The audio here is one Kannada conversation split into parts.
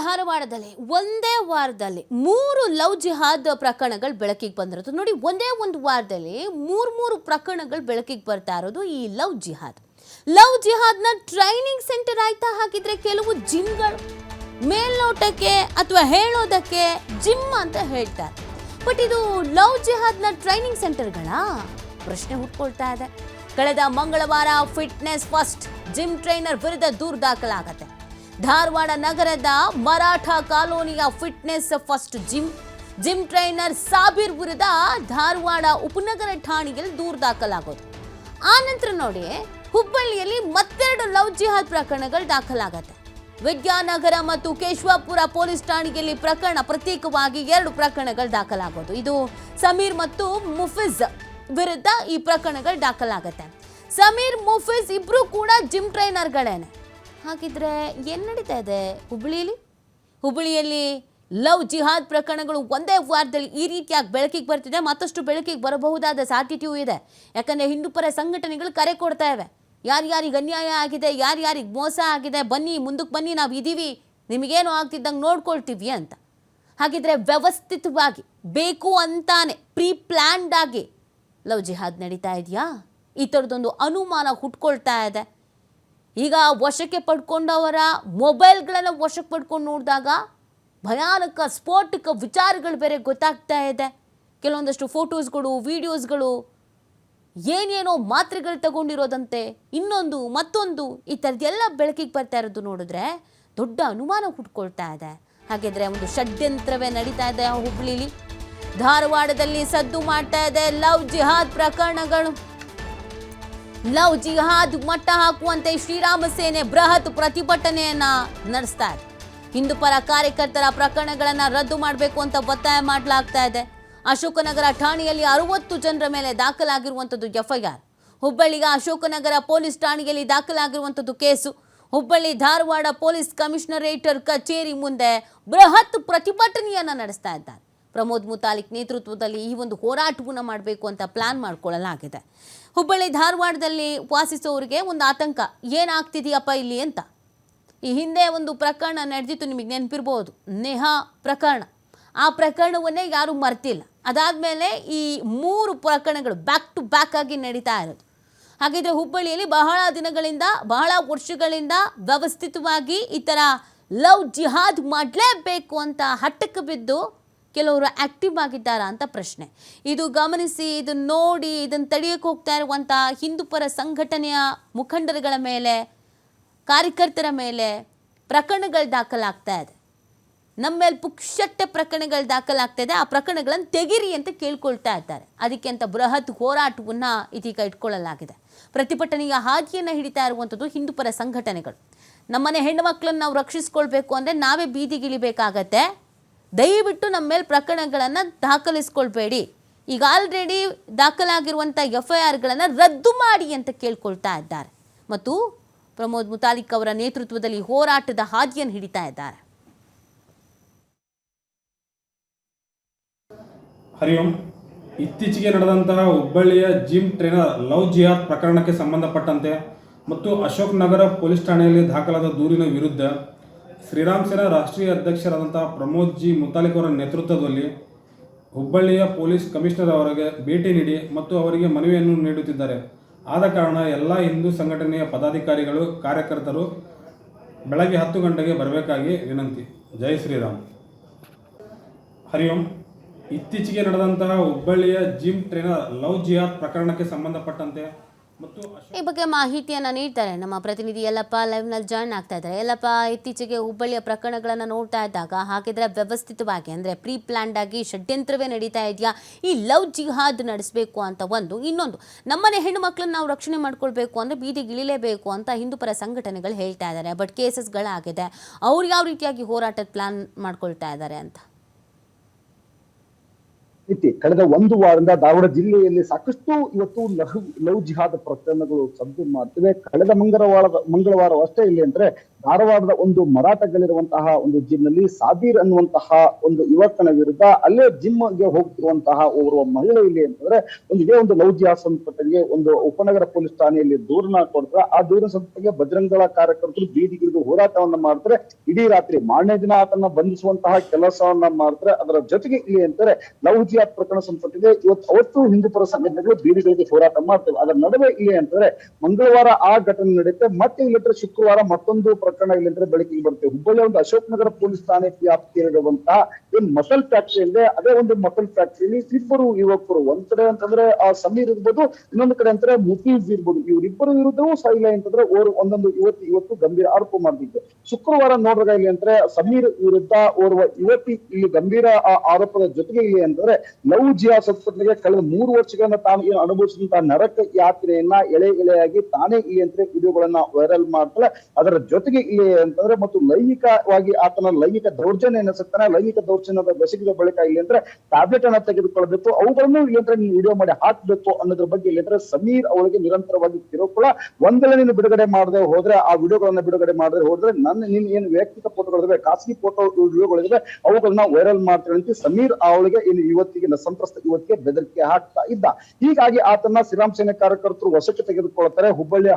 ಧಾರವಾಡದಲ್ಲಿ ಒಂದೇ ವಾರದಲ್ಲಿ 3 ಲವ್ ಜಿಹಾದ್ ಪ್ರಕರಣಗಳು ಬೆಳಕಿಗೆ ಬಂದಿರೋದು ನೋಡಿ. ಒಂದೇ ಒಂದು ವಾರದಲ್ಲಿ ಮೂರು ಪ್ರಕರಣಗಳು ಬೆಳಕಿಗೆ ಬರ್ತಾ ಇರೋದು ಈ ಲವ್ ಜಿಹಾದ್ನ ಟ್ರೈನಿಂಗ್ ಸೆಂಟರ್ ಆಯ್ತಾ? ಹಾಗಿದ್ರೆ ಕೆಲವು ಜಿಮ್ಗಳು ಮೇಲ್ನೋಟಕ್ಕೆ ಅಥವಾ ಹೇಳೋದಕ್ಕೆ ಜಿಮ್ ಅಂತ ಹೇಳ್ತಾರೆ, ಬಟ್ ಇದು ಲವ್ ಜಿಹಾದ್ನ ಟ್ರೈನಿಂಗ್ ಸೆಂಟರ್ಗಳ ಪ್ರಶ್ನೆ ಹುಟ್ಕೊಳ್ತಾ ಇದೆ. ಕಳೆದ ಮಂಗಳವಾರ ಫಿಟ್ನೆಸ್ ಫಸ್ಟ್ ಜಿಮ್ ಟ್ರೈನರ್ ವಿರುದ್ಧ ದೂರು ದಾಖಲಾಗತ್ತೆ. ಧಾರವಾಡ ನಗರದ ಮರಾಠ ಕಾಲೋನಿಯ fitness first gym trainer Sabir ವಿರುದ್ಧ ಧಾರವಾಡ ಉಪನಗರ ಠಾಣೆಯಲ್ಲಿ ದೂರು ದಾಖಲಾಗೋದು. ಆ ನಂತರ ನೋಡಿ ಹುಬ್ಬಳ್ಳಿಯಲ್ಲಿ ಮತ್ತೆರಡು ಲವ್ ಜಿಹಾದ್ ಪ್ರಕರಣಗಳು ದಾಖಲಾಗತ್ತೆ. ವಿದ್ಯಾನಗರ ಮತ್ತು ಕೇಶವಾಪುರ ಪೊಲೀಸ್ ಠಾಣೆಯಲ್ಲಿ ಪ್ರಕರಣ ಪ್ರತ್ಯೇಕವಾಗಿ 2 ಪ್ರಕರಣಗಳು ದಾಖಲಾಗೋದು. ಇದು ಸಮೀರ್ ಮತ್ತು ಮುಫಿಜ್ ವಿರುದ್ಧ ಈ ಪ್ರಕರಣಗಳು ದಾಖಲಾಗತ್ತೆ. ಸಮೀರ್ ಮುಫಿಜ್ ಇಬ್ರು ಕೂಡ ಜಿಮ್ ಟ್ರೈನರ್ಗಳೇನೆ. ಹಾಗಿದ್ರೆ ಏನು ನಡೀತಾ ಇದೆ ಹುಬ್ಬಳ್ಳಿಯಲ್ಲಿ ಲವ್ ಜಿಹಾದ್ ಪ್ರಕರಣಗಳು ಒಂದೇ ವಾರದಲ್ಲಿ ಈ ರೀತಿಯಾಗಿ ಬೆಳಕಿಗೆ ಬರ್ತಿದೆ. ಮತ್ತಷ್ಟು ಬೆಳಕಿಗೆ ಬರಬಹುದಾದ ಸಾಧ್ಯತೆಯೂ ಇದೆ. ಯಾಕಂದರೆ ಹಿಂದೂಪರ ಸಂಘಟನೆಗಳು ಕರೆ ಕೊಡ್ತಾ ಇವೆ, ಯಾರ್ಯಾರಿಗೆ ಅನ್ಯಾಯ ಆಗಿದೆ, ಯಾರ್ಯಾರಿಗೆ ಮೋಸ ಆಗಿದೆ, ಬನ್ನಿ ಮುಂದಕ್ಕೆ ಬನ್ನಿ, ನಾವು ಇದ್ದೀವಿ, ನಿಮಗೇನು ಆಗ್ತಿದ್ದಂಗೆ ನೋಡ್ಕೊಳ್ತೀವಿ ಅಂತ. ಹಾಗಿದ್ರೆ ವ್ಯವಸ್ಥಿತವಾಗಿ ಬೇಕು ಅಂತಾನೆ ಪ್ರೀ ಪ್ಲ್ಯಾನ್ಡ್ ಆಗಿ ಲವ್ ಜಿಹಾದ್ ನಡೀತಾ ಇದೆಯಾ? ಈ ಥರದೊಂದು ಅನುಮಾನ ಹುಟ್ಕೊಳ್ತಾ ಇದೆ. ಈಗ ವಶಕ್ಕೆ ಪಡ್ಕೊಂಡವರ ಮೊಬೈಲ್ಗಳನ್ನು ವಶಕ್ಕೆ ಪಡ್ಕೊಂಡು ನೋಡಿದಾಗ ಭಯಾನಕ ಸ್ಫೋಟಕ ವಿಚಾರಗಳು ಬೇರೆ ಗೊತ್ತಾಗ್ತಾ ಇದೆ. ಕೆಲವೊಂದಷ್ಟು ಫೋಟೋಸ್ಗಳು, ವಿಡಿಯೋಸ್ಗಳು, ಏನೇನೋ ಮಾತ್ರೆಗಳು ತಗೊಂಡಿರೋದಂತೆ, ಇನ್ನೊಂದು ಮತ್ತೊಂದು, ಈ ಥರದ್ದೆಲ್ಲ ಬೆಳಕಿಗೆ ಬರ್ತಾ ಇರೋದು ನೋಡಿದ್ರೆ ದೊಡ್ಡ ಅನುಮಾನ ಹುಟ್ಕೊಳ್ತಾ ಇದೆ. ಹಾಗಿದ್ರೆ ಒಂದು ಷಡ್ಯಂತ್ರವೇ ನಡೀತಾ ಇದೆ ಹುಬ್ಬಳ್ಳಿಲಿ. ಧಾರವಾಡದಲ್ಲಿ ಸದ್ದು ಮಾಡ್ತಾ ಇದೆ ಲವ್ ಜಿಹಾದ್ ಪ್ರಕರಣಗಳು. ಲವ್ ಜಿಹಾದ್ ಮಟ್ಟ ಹಾಕುವಂತೆ ಶ್ರೀರಾಮ ಸೇನೆ ಬೃಹತ್ ಪ್ರತಿಭಟನೆಯನ್ನ ನಡೆಸ್ತಾ ಇದೆ. ಹಿಂದೂಪರ ಕಾರ್ಯಕರ್ತರ ಪ್ರಕರಣಗಳನ್ನ ರದ್ದು ಮಾಡಬೇಕು ಅಂತ ಒತ್ತಾಯ ಮಾಡಲಾಗ್ತಾ ಇದೆ. ಅಶೋಕನಗರ ಠಾಣೆಯಲ್ಲಿ 60 ಜನರ ಮೇಲೆ ದಾಖಲಾಗಿರುವಂಥದ್ದು ಎಫ್ಐಆರ್. ಹುಬ್ಬಳ್ಳಿಯ ಅಶೋಕನಗರ ಪೊಲೀಸ್ ಠಾಣೆಯಲ್ಲಿ ದಾಖಲಾಗಿರುವಂಥದ್ದು ಕೇಸು. ಹುಬ್ಬಳ್ಳಿ ಧಾರವಾಡ ಪೊಲೀಸ್ ಕಮಿಷನರೇಟರ್ ಕಚೇರಿ ಮುಂದೆ ಬೃಹತ್ ಪ್ರತಿಭಟನೆಯನ್ನ ನಡೆಸ್ತಾ ಇದ್ದಾರೆ. ಪ್ರಮೋದ್ ಮುತಾಲಿಕ್ ನೇತೃತ್ವದಲ್ಲಿ ಈ ಒಂದು ಹೋರಾಟವನ್ನು ಮಾಡಬೇಕು ಅಂತ ಪ್ಲಾನ್ ಮಾಡ್ಕೊಳ್ಳಲಾಗಿದೆ. ಹುಬ್ಬಳ್ಳಿ ಧಾರವಾಡದಲ್ಲಿ ವಾಸಿಸೋರಿಗೆ ಒಂದು ಆತಂಕ, ಏನಾಗ್ತಿದೆಯಪ್ಪ ಇಲ್ಲಿ ಅಂತ. ಈ ಹಿಂದೆ ಒಂದು ಪ್ರಕರಣ ನಡೆದಿತ್ತು, ನಿಮಗೆ ನೆನಪಿರ್ಬೋದು, ನೇಹಾ ಪ್ರಕರಣ. ಆ ಪ್ರಕರಣವನ್ನೇ ಯಾರೂ ಮರ್ತಿಲ್ಲ. ಅದಾದಮೇಲೆ ಈ 3 ಪ್ರಕರಣಗಳು ಬ್ಯಾಕ್ ಟು ಬ್ಯಾಕ್ ಆಗಿ ನಡೀತಾ ಇರೋದು. ಹಾಗಿದ್ರೆ ಹುಬ್ಬಳ್ಳಿಯಲ್ಲಿ ಬಹಳ ವರ್ಷಗಳಿಂದ ವ್ಯವಸ್ಥಿತವಾಗಿ ಈ ಥರ ಲವ್ ಜಿಹಾದ್ ಮಾಡಲೇಬೇಕು ಅಂತ ಹಠಕ್ಕೆ ಬಿದ್ದು ಕೆಲವರು ಆಕ್ಟಿವ್ ಆಗಿದ್ದಾರಾ ಅಂತ ಪ್ರಶ್ನೆ. ಇದು ಗಮನಿಸಿ, ಇದನ್ನು ನೋಡಿ, ಇದನ್ನು ತಡೆಯೋಕ್ಕೆ ಹೋಗ್ತಾ ಇರುವಂಥ ಹಿಂದೂಪರ ಸಂಘಟನೆಯ ಮುಖಂಡರುಗಳ ಮೇಲೆ, ಕಾರ್ಯಕರ್ತರ ಮೇಲೆ ಪ್ರಕರಣಗಳು ದಾಖಲಾಗ್ತಾ ಇದೆ. ನಮ್ಮ ಮೇಲೆ ಪುಕ್ಷಟ್ಟೆ ಪ್ರಕರಣಗಳು ದಾಖಲಾಗ್ತಾ ಇದೆ. ಆ ಪ್ರಕರಣಗಳನ್ನು ತೆಗಿರಿ ಅಂತ ಕೇಳ್ಕೊಳ್ತಾ ಇದ್ದಾರೆ. ಅದಕ್ಕೆ ಅಂತ ಬೃಹತ್ ಹೋರಾಟವನ್ನು ಇದೀಗ ಇಟ್ಕೊಳ್ಳಲಾಗಿದೆ. ಪ್ರತಿಭಟನೆಯ ಹಾದಿಯನ್ನು ಹಿಡಿತಾ ಇರುವಂಥದ್ದು ಹಿಂದೂಪರ ಸಂಘಟನೆಗಳು. ನಮ್ಮನೆ ಹೆಣ್ಣು ಮಕ್ಕಳನ್ನು ನಾವು ರಕ್ಷಿಸ್ಕೊಳ್ಬೇಕು ಅಂದರೆ ನಾವೇ ಬೀದಿಗಿಳಿಬೇಕಾಗತ್ತೆ. ದಯವಿಟ್ಟು ನಮ್ಮ ಮೇಲೆ ಪ್ರಕರಣಗಳನ್ನು ದಾಖಲಿಸ್ಕೊಳ್ಬೇಡಿ. ಈಗ ಆಲ್ರೆಡಿ ದಾಖಲಾಗಿರುವಂಥ ಎಫ್ಐಆರ್ಗಳನ್ನು ರದ್ದು ಮಾಡಿ ಅಂತ ಕೇಳ್ಕೊಳ್ತಾ ಇದ್ದಾರೆ. ಮತ್ತು ಪ್ರಮೋದ್ ಮುತಾಲಿಕ್ ಅವರ ನೇತೃತ್ವದಲ್ಲಿ ಹೋರಾಟದ ಹಾದಿಯನ್ನು ಹಿಡಿತಾ ಇದ್ದಾರೆ. ಹರಿ ಓಂ. ಇತ್ತೀಚೆಗೆ ನಡೆದಂತಹ ಹುಬ್ಬಳ್ಳಿಯ ಜಿಮ್ ಟ್ರೈನರ್ ಲವ್ ಜಿಹಾದ್ ಪ್ರಕರಣಕ್ಕೆ ಸಂಬಂಧಪಟ್ಟಂತೆ ಮತ್ತು ಅಶೋಕ್ ನಗರ ಪೊಲೀಸ್ ಠಾಣೆಯಲ್ಲಿ ದಾಖಲಾದ ದೂರಿನ ವಿರುದ್ಧ ಶ್ರೀರಾಮ್ ಸೇನಾ ರಾಷ್ಟ್ರೀಯ ಅಧ್ಯಕ್ಷರಾದಂತಹ ಪ್ರಮೋದ್ ಜಿ ಮುತಾಲಿಕ್ ಅವರ ನೇತೃತ್ವದಲ್ಲಿ ಹುಬ್ಬಳ್ಳಿಯ ಪೊಲೀಸ್ ಕಮಿಷನರ್ ಅವರಿಗೆ ಭೇಟಿ ನೀಡಿ ಮತ್ತು ಅವರಿಗೆ ಮನವಿಯನ್ನು ನೀಡುತ್ತಿದ್ದಾರೆ. ಆದ ಕಾರಣ ಎಲ್ಲ ಹಿಂದೂ ಸಂಘಟನೆಯ ಪದಾಧಿಕಾರಿಗಳು, ಕಾರ್ಯಕರ್ತರು ಬೆಳಗ್ಗೆ 10 ಗಂಟೆಗೆ ಬರಬೇಕಾಗಿ ವಿನಂತಿ. ಜೈ ಶ್ರೀರಾಮ್. ಹರಿ ಓಂ. ಇತ್ತೀಚೆಗೆ ನಡೆದಂತಹ ಹುಬ್ಬಳ್ಳಿಯ ಜಿಮ್ ಟ್ರೈನರ್ ಲವ್ ಜಿಹಾದ್ ಪ್ರಕರಣಕ್ಕೆ ಸಂಬಂಧಪಟ್ಟಂತೆ ಮತ್ತು ಈ ಬಗ್ಗೆ ಮಾಹಿತಿಯನ್ನು ನೀಡ್ತಾರೆ ನಮ್ಮ ಪ್ರತಿನಿಧಿ ಯಲ್ಲಪ್ಪ. ಲೈವ್ನಲ್ಲಿ ಜಾಯ್ನ್ ಆಗ್ತಾ ಇದ್ದಾರೆ. ಯಲ್ಲಪ್ಪ, ಇತ್ತೀಚೆಗೆ ಹುಬ್ಬಳ್ಳಿಯ ಪ್ರಕರಣಗಳನ್ನು ನೋಡ್ತಾ ಇದ್ದಾಗ ಹಾಗಿದ್ರೆ ವ್ಯವಸ್ಥಿತವಾಗಿ ಅಂದರೆ ಪ್ರೀ ಪ್ಲ್ಯಾನ್ಡ್ ಆಗಿ ಷಡ್ಯಂತ್ರವೇ ನಡೀತಾ ಇದೆಯಾ ಈ ಲವ್ ಜಿಹಾದ್ ನಡೆಸಬೇಕು ಅಂತ? ಇನ್ನೊಂದು ನಮ್ಮನೆ ಹೆಣ್ಣು ಮಕ್ಕಳನ್ನ ನಾವು ರಕ್ಷಣೆ ಮಾಡ್ಕೊಳ್ಬೇಕು ಅಂದರೆ ಬೀದಿಗೆ ಇಳಿಲೇಬೇಕು ಅಂತ ಹಿಂದೂಪರ ಸಂಘಟನೆಗಳು ಹೇಳ್ತಾ ಇದ್ದಾರೆ. ಬಟ್ ಕೇಸಸ್ಗಳಾಗಿದೆ. ಅವ್ರು ಯಾವ ರೀತಿಯಾಗಿ ಹೋರಾಟದ ಪ್ಲಾನ್ ಮಾಡ್ಕೊಳ್ತಾ ಇದ್ದಾರೆ ಅಂತ? ಕಳೆದ 1 ವಾರದಿಂದ ಧಾರವಾಡ ಜಿಲ್ಲೆಯಲ್ಲಿ ಸಾಕಷ್ಟು ಇವತ್ತು ಲವ್ ಜಿಹಾದ್ ಪ್ರಕರಣಗಳು ಸದ್ದು ಮಾಡ್ತಿವೆ. ಕಳೆದ ಮಂಗಳವಾರ ಅಷ್ಟೇ ಇಲ್ಲಿ ಅಂದ್ರೆ ಧಾರವಾಡದ ಒಂದು ಮರಾಠಗಲ್ಲಿರುವಂತಹ ಒಂದು ಜಿಮ್ ನಲ್ಲಿ ಸಾಬೀರ್ ಅನ್ನುವಂತಹ ಒಂದು ಯುವಕನ ವಿರುದ್ಧ ಅಲ್ಲೇ ಜಿಮ್ ಗೆ ಹೋಗ್ತಿರುವಂತಹ ಓರ್ವ ಮಹಿಳೆ ಇಲ್ಲಿ ಅಂತಂದ್ರೆ ಇದೇ ಒಂದು ಲವ್ ಜಿಹಾದ್ ಸಂಪಟ್ಟಿಗೆ ಒಂದು ಉಪನಗರ ಪೊಲೀಸ್ ಠಾಣೆಯಲ್ಲಿ ದೂರನ್ನ ಕೊಡ್ತಾರೆ. ಆ ದೂರಿನ ಸಂಪಟ್ಟಿಗೆ ಬಜರಂಗ ದಳ ಕಾರ್ಯಕರ್ತರು ಬೀದಿಗಿಳಿದು ಹೋರಾಟವನ್ನ ಮಾಡ್ತಾರೆ. ಇಡೀ ರಾತ್ರಿ ಮಾರನೇ ದಿನ ಆತನ ಬಂಧಿಸುವಂತಹ ಕೆಲಸವನ್ನ ಮಾಡ್ತಾರೆ. ಅದರ ಜೊತೆಗೆ ಇಲ್ಲಿ ಅಂತಾರೆ ಲವ್ ಜಿಹಾದ್ ಪ್ರಕರಣ ಸಂಪಟ್ಟಿಗೆ ಅವತ್ತು ಹಿಂದೂ ಪರ ಸಂಘಟನೆಗಳು ಬೀದಿಗಳಿಗೆ ಹೋರಾಟ ಮಾಡ್ತೇವೆ. ಅದರ ನಡುವೆ ಇಲ್ಲಿ ಅಂತಂದ್ರೆ ಮಂಗಳವಾರ ಆ ಘಟನೆ ನಡೆಯುತ್ತೆ. ಮತ್ತೆ ಇಲ್ಲಿ ಶುಕ್ರವಾರ ಮತ್ತೊಂದು ಪ್ರಕರಣ ಇಲ್ಲಿ ಬೆಳಕಿಗೆ ಬರುತ್ತೆ. ಹುಬ್ಬಳ್ಳಿಯ ಒಂದು ಅಶೋಕ್ ನಗರ ಪೊಲೀಸ್ ಠಾಣೆ ವ್ಯಾಪ್ತಿಯಲ್ಲಿರುವಂತಹ ಏನ್ ಮಸಲ್ ಫ್ಯಾಕ್ಟರಿ ಇದೆ, ಅದೇ ಒಂದು ಮಸಲ್ ಫ್ಯಾಕ್ಟರಿಯಲ್ಲಿ ಇಬ್ಬರು ಯುವಕರು, ಒಂದ್ ಕಡೆ ಅಂತಂದ್ರೆ ಆ ಸಮೀರ್ ಇರ್ಬೋದು, ಇನ್ನೊಂದು ಕಡೆ ಅಂದ್ರೆ ಮುಫೀಜ್ ಇರ್ಬೋದು, ಇವರಿಬ್ಬರು ವಿರುದ್ಧವೂ ಸಹ ಇಲ್ಲ ಅಂತಂದ್ರೆ ಒಂದೊಂದು ಇವತ್ತು ಗಂಭೀರ ಆರೋಪ ಮಾಡಿದ್ದು. ಶುಕ್ರವಾರ ನೋಡಿದಾಗ ಇಲ್ಲಿ ಅಂದ್ರೆ ಸಮೀರ್ ವಿರುದ್ಧ ಓರ್ವ ಯುವತಿ ಇಲ್ಲಿ ಗಂಭೀರ ಆರೋಪದ ಜೊತೆಗೆ ಇಲ್ಲಿ ಅಂತಂದ್ರೆ ಲವ್ ಜಿಹಾದ್ ಸಂಸ್ಕೃತಿಗೆ ಕಳೆದ 3 ವರ್ಷಗಳಿಂದ ತಾನು ಏನು ಅನುಭವಿಸಿದಂತಹ ನರಕ ಯಾತ್ರೆಯನ್ನ ಎಳೆಯಾಗಿ ತಾನೇ ಇಲ್ಲಿ ಅಂತ ವಿಡಿಯೋಗಳನ್ನ ವೈರಲ್ ಮಾಡ್ತಾಳೆ. ಅದರ ಜೊತೆಗೆ ಇಲ್ಲಿ ಅಂತಂದ್ರೆ ಮತ್ತು ಲೈಂಗಿಕವಾಗಿ ಆತನ ಲೈಂಗಿಕ ದೌರ್ಜನ್ಯ ಎನಿಸುತ್ತಾನೆ. ಲೈಂಗಿಕ ದೌರ್ಜನ್ಯದ ಬೆಸಗಿದ ಬಳಿಕ ಇಲ್ಲಿ ಅಂದ್ರೆ ಟ್ಯಾಬ್ಲೆಟ್ ಅನ್ನ ತೆಗೆದುಕೊಳ್ಬೇಕು, ಅವುಗಳನ್ನು ಇಲ್ಲಿ ಅಂದ್ರೆ ನೀವು ವಿಡಿಯೋ ಮಾಡಿ ಹಾಕ್ಬೇಕು ಅನ್ನೋದ್ರ ಬಗ್ಗೆ ಇಲ್ಲಿ ಅಂದ್ರೆ ಸಮೀರ್ ಅವಳಿಗೆ ನಿರಂತರವಾಗಿ ಕಿರುಕುಳ. ಒಂದ್ ವೇಳೆ ನೀನು ಬಿಡುಗಡೆ ಮಾಡದೆ ಹೋದ್ರೆ, ಆ ವಿಡಿಯೋಗಳನ್ನ ಬಿಡುಗಡೆ ಮಾಡದೆ ಹೋದ್ರೆ ನಿನ್ ಏನು ವೈಯಕ್ತಿಕ ಫೋಟೋಗಳಿವೆ, ಖಾಸಗಿ ಫೋಟೋ ವಿಡಿಯೋಗಳಿವೆ, ಅವುಗಳನ್ನ ವೈರಲ್ ಮಾಡ್ತಾರೆ ಅಂತ ಸಮೀರ್ ಅವಳಿಗೆ ಇನ್ನು ಇವತ್ತಿಗೆ ಸಂತ್ರಸ್ತ ಯುವತಿಗೆ ಬೆದರಿಕೆ ಹಾಕ್ತಾ ಇದ್ದ. ಹೀಗಾಗಿ ಆತನ ಶ್ರೀರಾಮ್ ಸೇನೆ ಕಾರ್ಯಕರ್ತರು ವಶಕ್ಕೆ ತೆಗೆದುಕೊಳ್ತಾರೆ.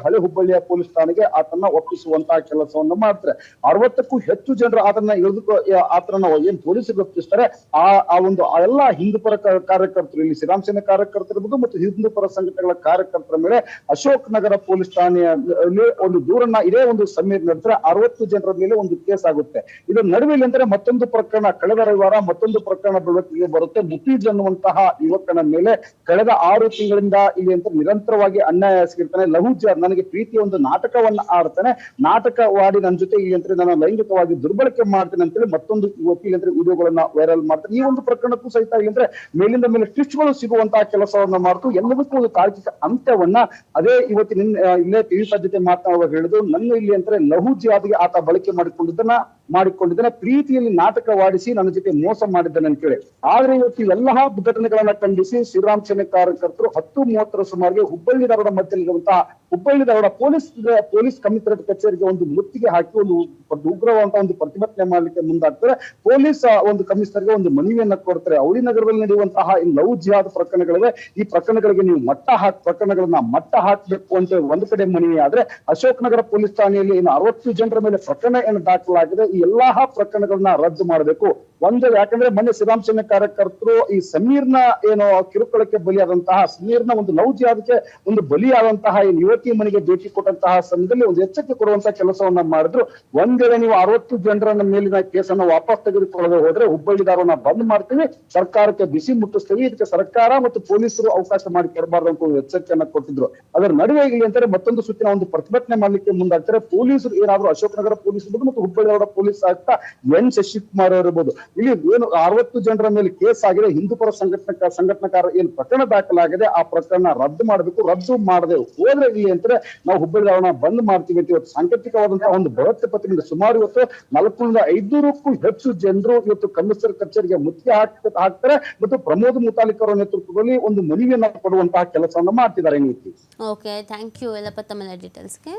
ಹಳೆ ಹುಬ್ಬಳ್ಳಿಯ ಪೊಲೀಸ್ ಠಾಣೆಗೆ ಆತನ ಒಪ್ಪಿಸುವಂತಹ ಕೆಲಸವನ್ನು ಮಾಡ್ತಾರೆ. 60ಕ್ಕೂ ಹೆಚ್ಚು ಜನರು ಆತನ ಏನ್ ಪೊಲೀಸರು ಒಪ್ಪಿಸ್ತಾರೆ. ಆ ಒಂದು ಎಲ್ಲಾ ಹಿಂದೂ ಪರ ಕಾರ್ಯಕರ್ತರು, ಇಲ್ಲಿ ಶ್ರೀರಾಮ್ ಸೇನೆ ಕಾರ್ಯಕರ್ತರು ಇರ್ಬೋದು ಮತ್ತು ಹಿಂದೂ ಪರ ಸಂಘಟನೆಗಳ ಕಾರ್ಯಕರ್ತರ ಮೇಲೆ ಅಶೋಕ್ ನಗರ ಪೊಲೀಸ್ ಠಾಣೆಯಲ್ಲಿ ಒಂದು ದೂರನ್ನ ಇದೇ ಒಂದು ಸಮೀರ್ ನಡೆಸಿದ್ರೆ 60 ಜನರ ಮೇಲೆ ಒಂದು ಕೇಸ್ ಆಗುತ್ತೆ. ಇದರ ನಡುವೆ ಅಂದ್ರೆ ಮತ್ತೊಂದು ಪ್ರಕರಣ ಕಳೆದ ರವಿವಾರ ಮತ್ತೊಂದು ಪ್ರಕರಣ ಬೆಳಕಿಗೆ ಬರುತ್ತೆ. ಮುಫೀಜ್ ಅನ್ನುವಂತಹ ಯುವಕನ ಮೇಲೆ ಕಳೆದ 6 ತಿಂಗಳಿಂದ ಇಲ್ಲಿ ಅಂತ ನಿರಂತರವಾಗಿ ಅನ್ಯಾಯ ಎಸಗಿರ್ತಾನೆ. ಲವ್ ಜಿಹಾದ್, ನನಗೆ ಪ್ರೀತಿಯ ಒಂದು ನಾಟಕವನ್ನ ಆಡ್ತಾನೆ, ನಾಟಕವಾಡಿ ನನ್ನ ಜೊತೆ ಇಲ್ಲಿ ಅಂತ ನಾನು ಲೈಂಗಿಕವಾಗಿ ದುರ್ಬಳಕೆ ಮಾಡ್ತೇನೆ ಅಂತೇಳಿ ಮತ್ತೊಂದು ಯುವತಿ ಇಲ್ಲಿ ವಿಡಿಯೋಗಳನ್ನ ವೈರಲ್ ಮಾಡ್ತಾರೆ. ಈ ಒಂದು ಪ್ರಕರಣಕ್ಕೂ ಸಹಿತ ಇಲ್ಲಿ ಅಂದ್ರೆ ಮೇಲಿಂದ ಮೇಲೆ ಟ್ವಿಸ್ಟ್ಗಳು ಸಿಗುವಂತಹ ಕೆಲಸವನ್ನ ಮಾಡ್ತು. ಎಲ್ಲದಕ್ಕೂ ಒಂದು ತಾರ್ಕಿಕ ಅಂತ್ಯವನ್ನ ಅದೇ ಇವತ್ತಿನ ಇಲ್ಲೇ ಟಿವಿ ಸಾಧ್ಯತೆ ಮಾತನಾಡುವಾಗ ಹೇಳಿದ್ರು, ನನ್ನ ಇಲ್ಲಿ ಅಂದ್ರೆ ಲವ್ ಜಿಹಾದ್ಗೆ ಆತ ಬಳಕೆ ಮಾಡಿಕೊಂಡಿದ್ದಾನೆ, ಪ್ರೀತಿಯಲ್ಲಿ ನಾಟಕವಾಡಿಸಿ ನನ್ನ ಜೊತೆ ಮೋಸ ಮಾಡಿದ್ದಾನೆ ಅಂತ ಹೇಳಿ. ಆದ್ರೆ ಇವತ್ತು ಎಲ್ಲಾ ಘಟನೆಗಳನ್ನ ಖಂಡಿಸಿ ಶ್ರೀರಾಮ್ ಸೇನೆ ಕಾರ್ಯಕರ್ತರು 10:30 ಸುಮಾರಿಗೆ ಹುಬ್ಬಳ್ಳಿ ಧಾರವಾಡ ಮಧ್ಯದಲ್ಲಿರುವಂತಹ ಹುಬ್ಬಳ್ಳಿ ಧಾರವಾಡ ಪೊಲೀಸ್ ಕಮಿಷನರೇಟ್ ಕಚೇರಿಗೆ ಒಂದು ಮುತ್ತಿಗೆ ಹಾಕಿ ಒಂದು ಉಗ್ರವಾದಂತಹ ಒಂದು ಪ್ರತಿಭಟನೆ ಮಾಡ್ಲಿಕ್ಕೆ ಮುಂದಾಗ್ತಾರೆ. ಪೊಲೀಸ್ ಒಂದು ಕಮಿಷನರ್ಗೆ ಒಂದು ಮನವಿಯನ್ನ ಕೊಡ್ತಾರೆ. ಅವಳಿ ನಗರದಲ್ಲಿ ನಡೆಯುವಂತಹ ಲವ್ ಜಿಹಾದ್ ಪ್ರಕರಣಗಳಿವೆ, ಈ ಪ್ರಕರಣಗಳಿಗೆ ನೀವು ಪ್ರಕರಣಗಳನ್ನ ಮಟ್ಟ ಹಾಕಬೇಕು ಅಂತ ಒಂದು ಕಡೆ ಮನವಿ ಆದ್ರೆ, ಅಶೋಕ್ ನಗರ ಪೊಲೀಸ್ ಠಾಣೆಯಲ್ಲಿ 60 ಜನರ ಮೇಲೆ ಪ್ರಕರಣ ಏನು ದಾಖಲಾಗಿದೆ, ಈ ಎಲ್ಲಾ ಪ್ರಕರಣಗಳನ್ನ ರದ್ದು ಮಾಡಬೇಕು. ಯಾಕಂದ್ರೆ ಮೊನ್ನೆ ಶ್ರೀರಾಮ್ ಸೇನೆ ಕಾರ್ಯಕರ್ತರು ಈ ಸಮೀರ್ನ ಏನೋ ಕಿರುಕುಳಕ್ಕೆ ಬಲಿಯಾದಂತಹ, ಸಮೀರ್ನ ಒಂದು ಲವ್ ಜಿಹಾದ್ಗೆ ಒಂದು ಬಲಿಯಾದಂತಹ ಯುವತಿ ಮನೆಗೆ ಭೇಟಿ ಕೊಟ್ಟಂತಹ ಸಮಯದಲ್ಲಿ ಒಂದು ಎಚ್ಚರಿಕೆ ಕೊಡುವಂತಹ ಕೆಲಸವನ್ನ ಮಾಡಿದ್ರು. ಒಂದ್ ವೇಳೆ ನೀವು 60 ಜನರ ಮೇಲಿನ ಕೇಸನ್ನು ವಾಪಸ್ ತೆಗೆದುಕೊಳ್ಳದೆ ಹೋದ್ರೆ ಹುಬ್ಬಳ್ಳಿ ಧಾರವಾಡ ಬಂದ್ ಮಾಡ್ತೀವಿ, ಸರ್ಕಾರಕ್ಕೆ ಬಿಸಿ ಮುಟ್ಟಿಸ್ತೀವಿ, ಇದಕ್ಕೆ ಸರ್ಕಾರ ಮತ್ತು ಪೊಲೀಸರು ಅವಕಾಶ ಮಾಡಿ ಕೊಡಬಾರ್ದು ಅಂತ ಒಂದು ಎಚ್ಚರಿಕೆಯನ್ನ ಕೊಟ್ಟಿದ್ರು. ಅದರ ನಡುವೆ ಇಲ್ಲಿ ಅಂತಾರೆ ಮತ್ತೊಂದು ಸುತ್ತಿನ ಒಂದು ಪ್ರತಿಭಟನೆ ಮಾಡ್ಲಿಕ್ಕೆ ಮುಂದಾಗ್ತಾರೆ. ಪೊಲೀಸರು ಏನಾದ್ರು ಅಶೋಕ್ ನಗರ ಪೊಲೀಸ್ ಇರ್ಬೋದು ಮತ್ತು ಹುಬ್ಬಳ್ಳಿ ಧಾರವಾಡ ಪೊಲೀಸ್ ಆಯುಕ್ತ ಎನ್ ಶಶಿಕುಮಾರ್ ಇರಬಹುದು, ಇಲ್ಲಿ ಏನು 60 ಜನರ ಮೇಲೆ ಕೇಸ್ ಆಗಿದೆ, ಹಿಂದೂ ಪರ ಸಂಘಟನಾಕಾರ ಏನು ಪ್ರಕರಣ ದಾಖಲಾಗಿದೆ ಆ ಪ್ರಕರಣ ರದ್ದು ಮಾಡಬೇಕು. ರದ್ದು ಮಾಡದೆ ಹೋದ್ರೆ ಇಲ್ಲಿ ಅಂತಾರೆ ನಾವು ಹುಬ್ಬಳ್ಳಿ ಧಾರವಾಡ ಬಂದ್ ಮಾಡ್ತೀವಿ ಅಂತ ಇವತ್ತು ಸಾಂಕೇತಿಕವಾದಂತಹ ಒಂದು ಬೃಹತ್ ಪತ್ರಿಕೆ. ಸುಮಾರು ಇವತ್ತು 400-500ಕ್ಕೂ ಹೆಚ್ಚು ಜನರು ಇವತ್ತು ಕಮಿಷನರ್ ಕಚೇರಿಗೆ ಮುತ್ತಿಗೆ ಹಾಕ್ತಾರೆ ಮತ್ತು ಪ್ರಮೋದ್ ಮುತಾಲಿಕ್ ಅವರ ನೇತೃತ್ವದಲ್ಲಿ ಒಂದು ಮನವಿಯನ್ನ ಕೊಡುವಂತಹ ಕೆಲಸವನ್ನ ಮಾಡ್ತಿದ್ದಾರೆ. ಓಕೆ, ಥ್ಯಾಂಕ್ ಯು ಎಲ್ಲಪ್ಪ ತಮ್ಮ ಡೀಟೇಲ್ಸ್ಗೆ.